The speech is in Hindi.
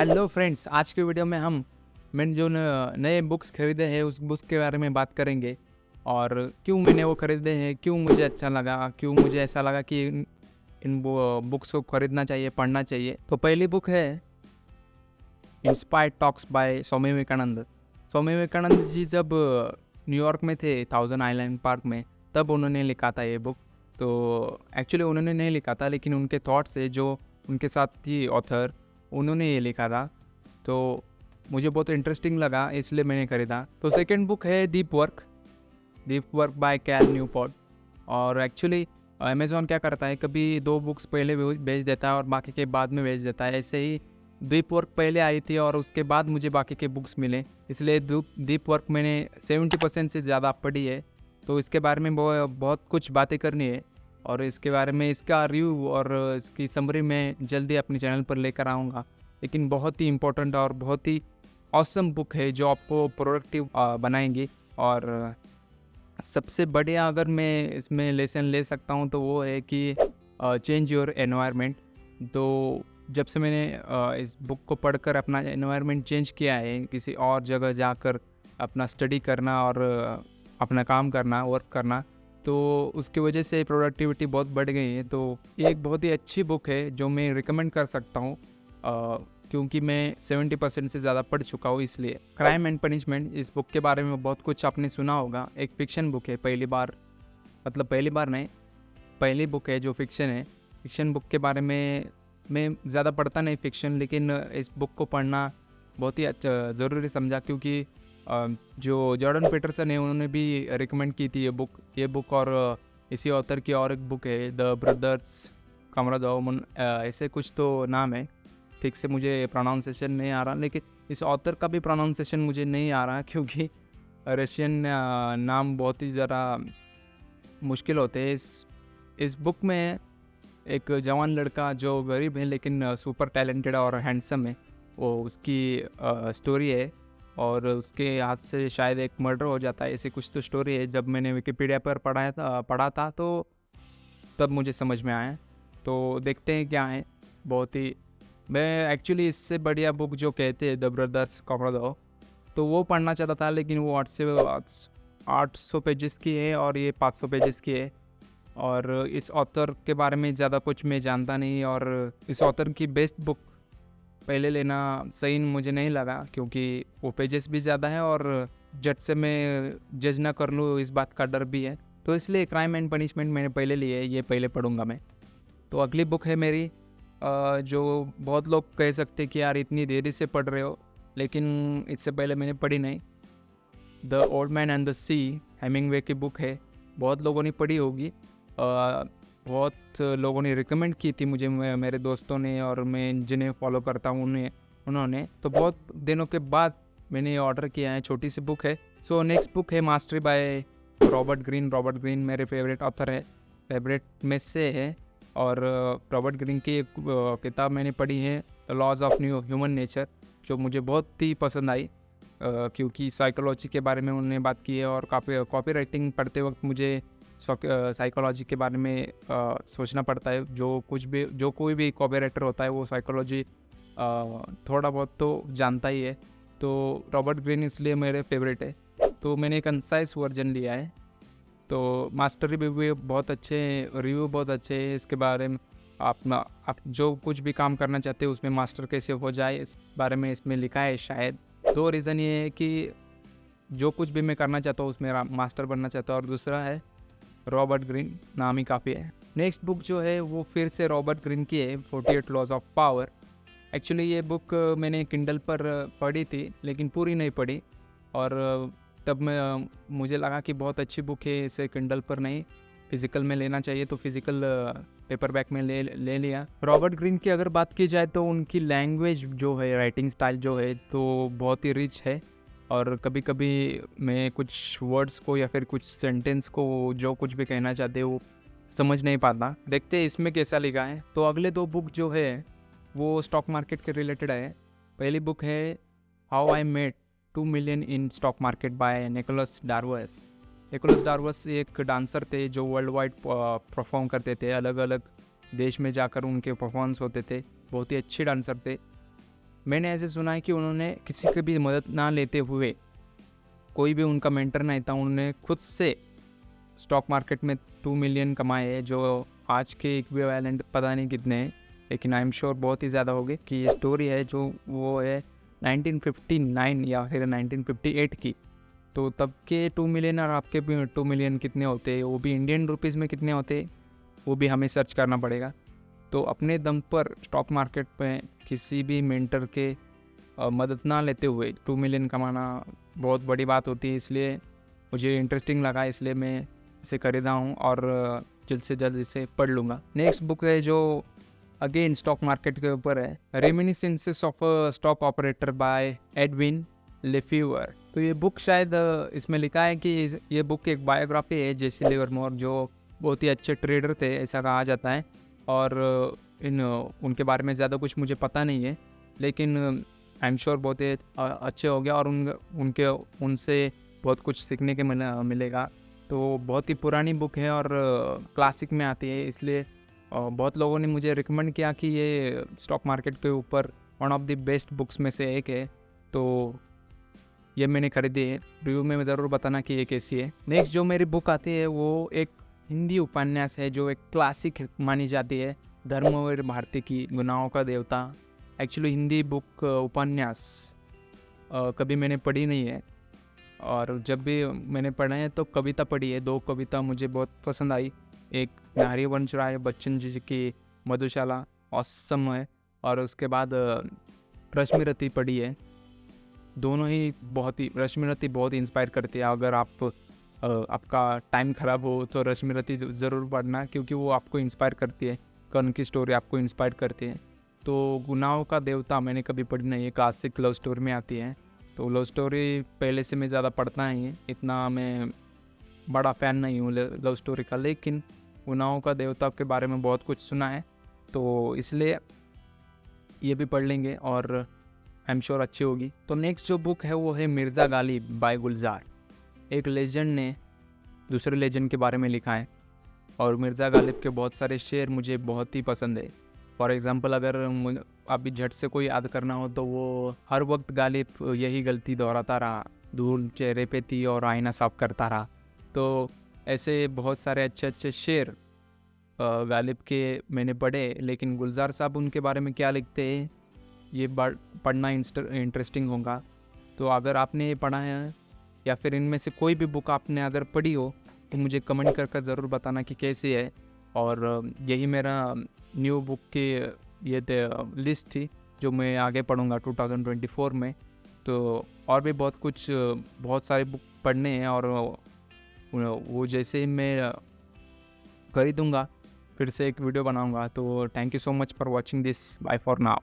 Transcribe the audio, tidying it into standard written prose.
हेलो फ्रेंड्स, आज के वीडियो में मैंने जो नए बुक्स खरीदे हैं उस बुक्स के बारे में बात करेंगे और क्यों मैंने वो खरीदे हैं, क्यों मुझे अच्छा लगा, क्यों मुझे ऐसा लगा कि इन बुक्स को खरीदना चाहिए, पढ़ना चाहिए। तो पहली बुक है inspired talks bye Swami Vivekananda. Swami Vivekananda ji जब न्यूयॉर्क में थे, थाउजेंड आइलैंड पार्क में, तब उन्होंने लिखा था ये बुक। तो एक्चुअली उन्होंने नहीं लिखा था, लेकिन उनके थॉट्स है जो उनके साथ थी ऑथर, उन्होंने ये लिखा था। तो मुझे बहुत इंटरेस्टिंग लगा, इसलिए मैंने खरीदा। तो सेकंड बुक है deep work by Cal Newport. और एक्चुअली अमेज़ॉन क्या करता है, कभी दो बुक्स पहले भेज देता है और बाकी के बाद में भेज देता है। ऐसे ही डीप वर्क पहले आई थी और उसके बाद मुझे बाकी के बुक्स मिले, इसलिए डीप वर्क मैंने 70% से ज़्यादा पढ़ी है। तो इसके बारे में बहुत कुछ बातें करनी है और इसके बारे में इसका रिव्यू और इसकी समरी मैं जल्दी अपने चैनल पर लेकर आऊँगा। लेकिन बहुत ही इम्पोर्टेंट और बहुत ही ऑसम बुक है जो आपको प्रोडक्टिव बनाएंगी। और सबसे बढ़िया अगर मैं इसमें लेसन ले सकता हूँ तो वो है कि चेंज योर एनवायरनमेंट। तो जब से मैंने इस बुक को पढ़कर अपना एनवायरनमेंट चेंज किया है, किसी और जगह जाकर अपना स्टडी करना और अपना काम करना, वर्क करना, तो उसकी वजह से प्रोडक्टिविटी बहुत बढ़ गई है। तो ये एक बहुत ही अच्छी बुक है जो मैं रिकमेंड कर सकता हूँ, क्योंकि मैं 70% से ज़्यादा पढ़ चुका हूँ। इसलिए क्राइम एंड पनिशमेंट, इस बुक के बारे में बहुत कुछ आपने सुना होगा। एक फिक्शन बुक है, पहली बार नहीं, पहली बुक है जो फिक्शन है। फिक्शन बुक के बारे में मैं ज़्यादा पढ़ता नहीं फिक्शन, लेकिन इस बुक को पढ़ना बहुत ही अच्छा ज़रूरी समझा, क्योंकि जो जॉर्डन पीटरसन है उन्होंने भी रिकमेंड की थी ये बुक। और इसी ऑथर की और एक बुक है द ब्रदर्स कामराजोव, ऐसे कुछ तो नाम है, ठीक से मुझे प्रोनाउंसिएशन नहीं आ रहा, लेकिन इस ऑथर का भी प्रोनाउंसिएशन मुझे नहीं आ रहा, क्योंकि रशियन नाम बहुत ही ज़रा मुश्किल होते हैं। इस बुक में एक जवान लड़का जो गरीब है लेकिन सुपर टैलेंटेड और हैंडसम है, वो उसकी स्टोरी है। और उसके हाथ से शायद एक मर्डर हो जाता है, ऐसी कुछ तो स्टोरी है। जब मैंने विकिपीडिया पर पढ़ा था तो तब मुझे समझ में आया। तो देखते हैं क्या है। बहुत ही मैं एक्चुअली इससे बढ़िया बुक जो कहते हैं द ब्रदर्स कामराजोव, तो वो पढ़ना चाहता था, लेकिन वो 800 पेजेस की है और ये 500 पेजेस की है। और इस ऑथर के बारे में ज़्यादा कुछ मैं जानता नहीं, और इस ऑथर की बेस्ट बुक पहले लेना सही मुझे नहीं लगा, क्योंकि वो पेजेस भी ज़्यादा है और झट से मैं जज ना कर लूँ इस बात का डर भी है। तो इसलिए क्राइम एंड पनिशमेंट मैंने पहले ली है, ये पहले पढ़ूंगा मैं। तो अगली बुक है मेरी, जो बहुत लोग कह सकते कि यार इतनी देरी से पढ़ रहे हो, लेकिन इससे पहले मैंने पढ़ी नहीं। The old man and the sea, Hemingway की बुक है। बहुत लोगों ने पढ़ी होगी, बहुत लोगों ने रिकमेंड की थी मुझे, मेरे दोस्तों ने, और मैं जिन्हें फॉलो करता हूँ उन्होंने। तो बहुत दिनों के बाद मैंने ये ऑर्डर किया है, छोटी सी बुक है। सो नेक्स्ट बुक है मास्टरी बाय रॉबर्ट ग्रीन मेरे फेवरेट ऑथर है, फेवरेट में से है। और रॉबर्ट ग्रीन की एक किताब मैंने पढ़ी है the laws of human nature, जो मुझे बहुत ही पसंद आई, क्योंकि साइकोलॉजी के बारे में उन्होंने बात की है। और कॉपी राइटिंग पढ़ते वक्त मुझे साइकोलॉजी के बारे में सोचना पड़ता है। जो कोई भी कॉपी राइटर होता है वो साइकोलॉजी थोड़ा बहुत तो जानता ही है। तो रॉबर्ट ग्रीन इसलिए मेरे फेवरेट है। तो मैंने एक कंसाइज वर्जन लिया है। तो मास्टर रिव्यू बहुत अच्छे हैं इसके बारे में। आप जो कुछ भी काम करना चाहते हो उसमें मास्टर कैसे हो जाए, इस बारे में इसमें लिखा है शायद। दो रीज़न ये है कि जो कुछ भी मैं करना चाहता हूँ उसमें मास्टर बनना चाहता हूँ, और दूसरा है रॉबर्ट ग्रीन नाम ही काफ़ी है। नेक्स्ट बुक जो है वो फिर से रॉबर्ट ग्रीन की है, 48 लॉज ऑफ पावर। एक्चुअली ये बुक मैंने किंडल पर पढ़ी थी, लेकिन पूरी नहीं पढ़ी। और तब मुझे लगा कि बहुत अच्छी बुक है, इसे किंडल पर नहीं फिज़िकल में लेना चाहिए, तो फिज़िकल पेपरबैक में ले लिया। रॉबर्ट ग्रीन की अगर बात की जाए तो उनकी लैंग्वेज जो है, राइटिंग स्टाइल जो है, तो बहुत ही रिच है। और कभी कभी मैं कुछ वर्ड्स को या फिर कुछ सेंटेंस को, जो कुछ भी कहना चाहते हो, समझ नहीं पाता। देखते हैं इसमें कैसा लिखा है। तो अगले दो बुक जो है वो स्टॉक मार्केट के रिलेटेड है। पहली बुक है how I made 2 million in stock market by Nicolas Darvas एक डांसर थे जो वर्ल्ड वाइड परफॉर्म करते थे, अलग अलग देश में जाकर उनके परफॉर्मेंस होते थे, बहुत ही अच्छे डांसर थे। मैंने ऐसे सुना है कि उन्होंने किसी की भी मदद ना लेते हुए, कोई भी उनका मेंटर नहीं था, उन्होंने खुद से स्टॉक मार्केट में 2 मिलियन कमाए हैं, जो आज के इक्विवेलेंट पता नहीं कितने हैं, लेकिन आई एम श्योर बहुत ही ज़्यादा होंगे। कि ये स्टोरी है जो वो है 1959 या फिर 1958 की। तो तब के 2 मिलियन और आपके भी 2 मिलियन कितने होते हैं, वो भी इंडियन रुपीज़ में कितने होते हैं, वो भी हमें सर्च करना पड़ेगा। तो अपने दम पर स्टॉक मार्केट में किसी भी मेंटर के मदद ना लेते हुए 2 मिलियन कमाना बहुत बड़ी बात होती है, इसलिए मुझे इंटरेस्टिंग लगा, इसलिए मैं इसे खरीदा हूँ और जल्द से जल्द इसे पढ़ लूँगा। नेक्स्ट बुक है जो अगेन स्टॉक मार्केट के ऊपर है, reminiscences of a stock operator by Edwin Lefevre. तो ये बुक शायद इसमें लिखा है कि ये बुक एक बायोग्राफी है जेसी लिवरमोर, जो बहुत ही अच्छे ट्रेडर थे ऐसा कहा जाता है। और उनके बारे में ज़्यादा कुछ मुझे पता नहीं है, लेकिन आई एम श्योर बहुत ही अच्छे हो गया और उनसे बहुत कुछ सीखने के मिलेगा। तो बहुत ही पुरानी बुक है और क्लासिक में आती है, इसलिए बहुत लोगों ने मुझे रिकमेंड किया कि ये स्टॉक मार्केट के ऊपर one of the best books में से एक है। तो ये मैंने खरीदी है, रिव्यू में ज़रूर बताना कि ये कैसी है। नेक्स्ट जो मेरी बुक आती है वो एक हिंदी उपन्यास है जो एक क्लासिक मानी जाती है, धर्मवीर भारती की गुनाहों का देवता। एक्चुअली हिंदी बुक उपन्यास कभी मैंने पढ़ी नहीं है, और जब भी मैंने पढ़ा है तो कविता पढ़ी है। 2 कविता मुझे बहुत पसंद आई, एक हरिवंश राय बच्चन जी की मधुशाला औसम है, और उसके बाद रश्मिरथी पढ़ी है। दोनों ही रश्मिरथी बहुत इंस्पायर करती है। अगर आपका टाइम ख़राब हो तो रश्मिरथी ज़रूर पढ़ना, क्योंकि वो आपको इंस्पायर करती है, कर्ण की स्टोरी आपको इंस्पायर करती है। तो गुनाहों का देवता मैंने कभी पढ़ी नहीं है, क्लासिक लव स्टोरी में आती है। तो लव स्टोरी पहले से मैं ज़्यादा पढ़ता नहीं है, इतना मैं बड़ा फ़ैन नहीं हूँ लव स्टोरी का, लेकिन गुनाहों का देवता के बारे में बहुत कुछ सुना है, तो इसलिए ये भी पढ़ लेंगे और आई एम श्योर अच्छी होगी। तो नेक्स्ट जो बुक है वो है मिर्ज़ा गालिब बाय गुलजार। एक लेजेंड ने दूसरे लेजेंड के बारे में लिखा है, और मिर्ज़ा गालिब के बहुत सारे शेर मुझे बहुत ही पसंद है। फॉर एग्ज़ाम्पल अगर अभी झट से कोई याद करना हो तो वो हर वक्त गालिब यही गलती दोहराता रहा, धूल चेहरे पे थी और आईना साफ करता रहा। तो ऐसे बहुत सारे अच्छे अच्छे शेर गालिब के मैंने पढ़े, लेकिन गुलजार साहब उनके बारे में क्या लिखते हैं ये पढ़ना इंटरेस्टिंग होगा। तो अगर आपने ये पढ़ा है या फिर इनमें से कोई भी बुक आपने अगर पढ़ी हो तो मुझे कमेंट कर ज़रूर बताना कि कैसी है। और यही मेरा न्यू बुक की ये लिस्ट थी जो मैं आगे पढ़ूंगा 2024 में। तो और भी बहुत सारे बुक पढ़ने हैं, और वो जैसे ही मैं खरीदूँगा फिर से एक वीडियो बनाऊंगा। तो thank you so much for watching this, bye for now.